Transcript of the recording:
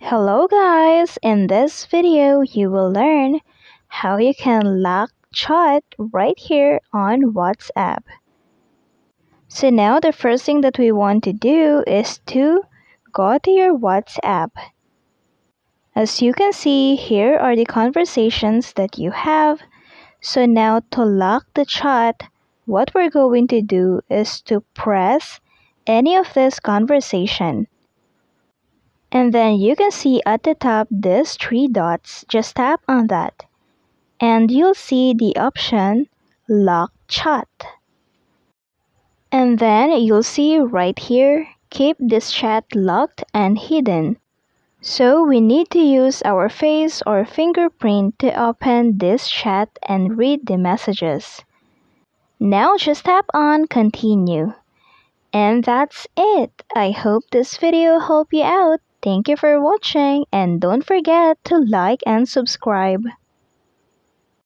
Hello guys! In this video, you will learn how you can lock chat right here on WhatsApp. So now the first thing that we want to do is to go to your WhatsApp. As you can see, here are the conversations that you have. So now to lock the chat, what we're going to do is to press any of this conversation. And then you can see at the top these three dots. Just tap on that. And you'll see the option Lock Chat. And then you'll see right here, keep this chat locked and hidden. So we need to use our face or fingerprint to open this chat and read the messages. Now just tap on Continue. And that's it. I hope this video helped you out. Thank you for watching and don't forget to like and subscribe.